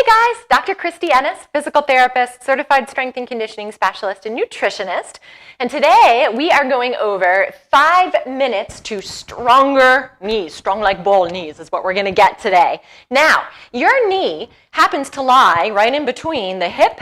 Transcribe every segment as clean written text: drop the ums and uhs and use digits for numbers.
Hey guys, Dr. Christy Ennis, physical therapist, certified strength and conditioning specialist, and nutritionist. And today we are going over 5 minutes to stronger knees. Strong like bull knees is what we're going to get today. Now, your knee happens to lie right in between the hip,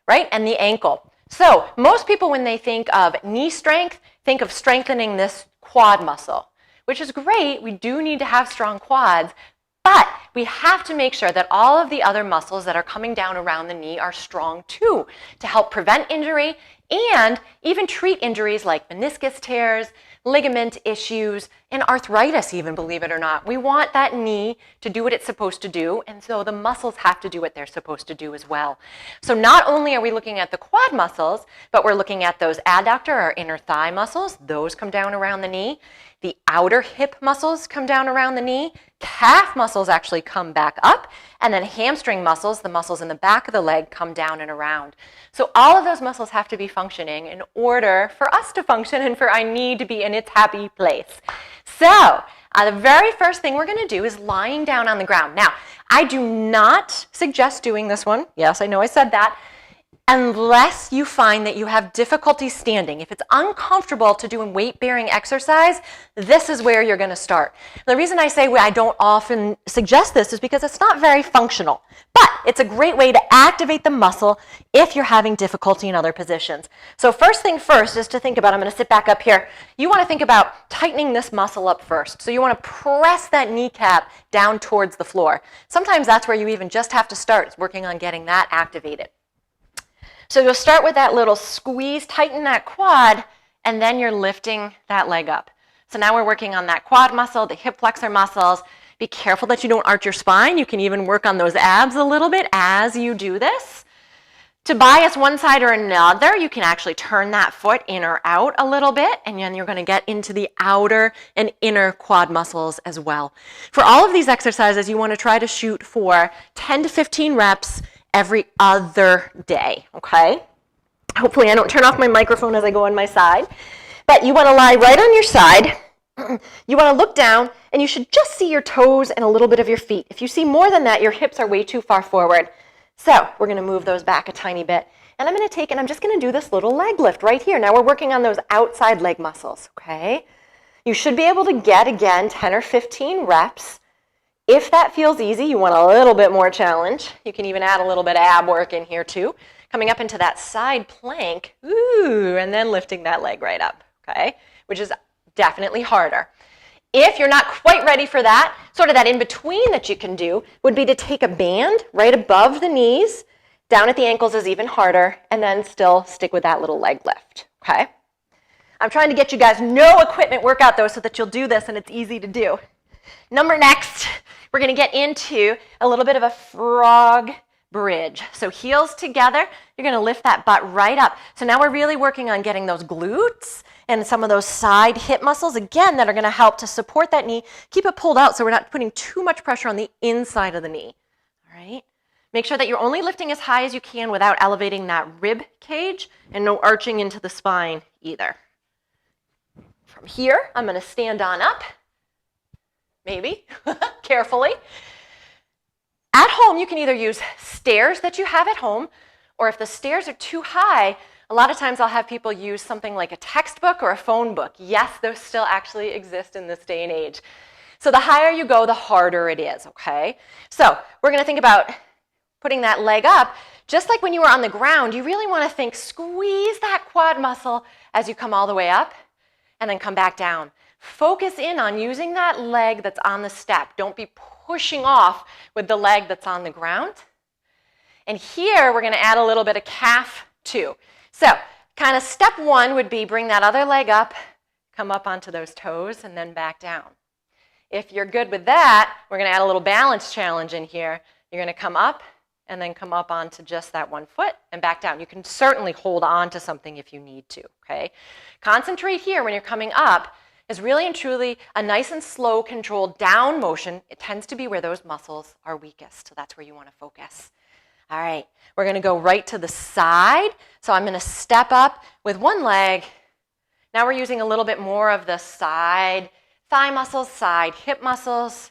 right, and the ankle. So most people, when they think of knee strength, think of strengthening this quad muscle, which is great. We do need to have strong quads. But we have to make sure that all of the other muscles that are coming down around the knee are strong too, to help prevent injury and even treat injuries like meniscus tears, ligament issues, and arthritis even, believe it or not. We want that knee to do what it's supposed to do, and so the muscles have to do what they're supposed to do as well. So not only are we looking at the quad muscles, but we're looking at those adductor or inner thigh muscles. Those come down around the knee. The outer hip muscles come down around the knee. Calf muscles actually come back up. And then hamstring muscles, the muscles in the back of the leg, come down and around. So all of those muscles have to be functioning in order for us to function and for our knee to be in its happy place. So the very first thing we're going to do is lying down on the ground. Now, I do not suggest doing this one. Yes, I know I said that. Unless you find that you have difficulty standing. If it's uncomfortable to do a weight-bearing exercise, this is where you're going to start. The reason I say I don't often suggest this is because it's not very functional, but it's a great way to activate the muscle if you're having difficulty in other positions. So first thing first is to think about, I'm going to sit back up here, you want to think about tightening this muscle up first. So you want to press that kneecap down towards the floor. Sometimes that's where you even just have to start, is working on getting that activated. So you'll start with that little squeeze, tighten that quad, and then you're lifting that leg up. So now we're working on that quad muscle, the hip flexor muscles. Be careful that you don't arch your spine. You can even work on those abs a little bit as you do this. To bias one side or another, you can actually turn that foot in or out a little bit, and then you're going to get into the outer and inner quad muscles as well. For all of these exercises, you want to try to shoot for 10 to 15 reps every other day, okay? Hopefully I don't turn off my microphone as I go on my side. But you want to lie right on your side. You want to look down, and you should just see your toes and a little bit of your feet. If you see more than that, your hips are way too far forward. So we're going to move those back a tiny bit. And I'm going to take, and I'm just going to do this little leg lift right here. Now we're working on those outside leg muscles, okay? You should be able to get, again, 10 or 15 reps. If that feels easy, you want a little bit more challenge. You can even add a little bit of ab work in here too. Coming up into that side plank, and then lifting that leg right up, okay? Which is definitely harder. If you're not quite ready for that, sort of that in-between that you can do would be to take a band right above the knees, down at the ankles is even harder, and then still stick with that little leg lift, okay? I'm trying to get you guys no equipment workout though so that you'll do this and it's easy to do. Next, we're going to get into a little bit of a frog bridge. So heels together, you're going to lift that butt right up. So now we're really working on getting those glutes and some of those side hip muscles, again, that are going to help to support that knee. Keep it pulled out so we're not putting too much pressure on the inside of the knee. All right? Make sure that you're only lifting as high as you can without elevating that rib cage and no arching into the spine either. From here, I'm going to stand on up. Maybe, carefully. At home, you can either use stairs that you have at home, or if the stairs are too high, a lot of times I'll have people use something like a textbook or a phone book. Yes, those still actually exist in this day and age. So the higher you go, the harder it is, okay? So we're going to think about putting that leg up. Just like when you were on the ground, you really want to think, squeeze that quad muscle as you come all the way up, and then come back down. Focus in on using that leg that's on the step. Don't be pushing off with the leg that's on the ground. And here we're going to add a little bit of calf too. So kind of step one would be bring that other leg up, come up onto those toes, and then back down. If you're good with that, we're going to add a little balance challenge in here. You're going to come up and then come up onto just that one foot and back down. You can certainly hold on to something if you need to, okay? Concentrate here when you're coming up is really and truly a nice and slow, controlled down motion. It tends to be where those muscles are weakest, so that's where you want to focus. All right, we're going to go right to the side. So I'm going to step up with one leg. Now we're using a little bit more of the side thigh muscles, side hip muscles,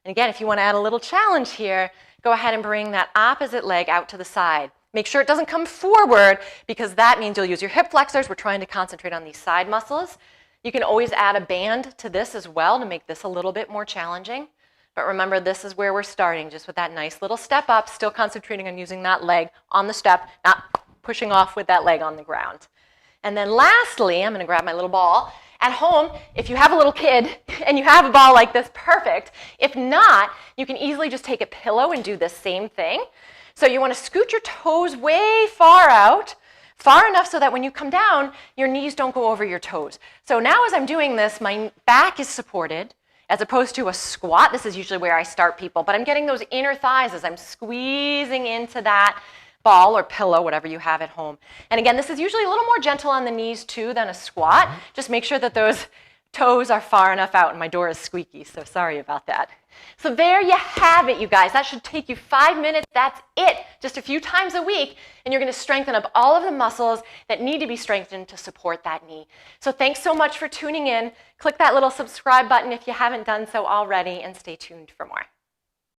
And again, if you want to add a little challenge here, go ahead and bring that opposite leg out to the side. Make sure it doesn't come forward because that means you'll use your hip flexors. We're trying to concentrate on these side muscles. You can always add a band to this as well to make this a little bit more challenging. But remember, this is where we're starting, just with that nice little step up, still concentrating on using that leg on the step, not pushing off with that leg on the ground. And then lastly, I'm going to grab my little ball. At home, if you have a little kid and you have a ball like this, perfect. If not, you can easily just take a pillow and do the same thing. So you want to scoot your toes way far out, far enough so that when you come down, your knees don't go over your toes. So now as I'm doing this, my back is supported as opposed to a squat. This is usually where I start people, but I'm getting those inner thighs as I'm squeezing into that ball or pillow, whatever you have at home. And again, this is usually a little more gentle on the knees too than a squat. Just make sure that those toes are far enough out, and my door is squeaky, so sorry about that. So there you have it, you guys. That should take you 5 minutes. That's it, just a few times a week, and you're going to strengthen up all of the muscles that need to be strengthened to support that knee. So thanks so much for tuning in. Click that little subscribe button if you haven't done so already, and stay tuned for more.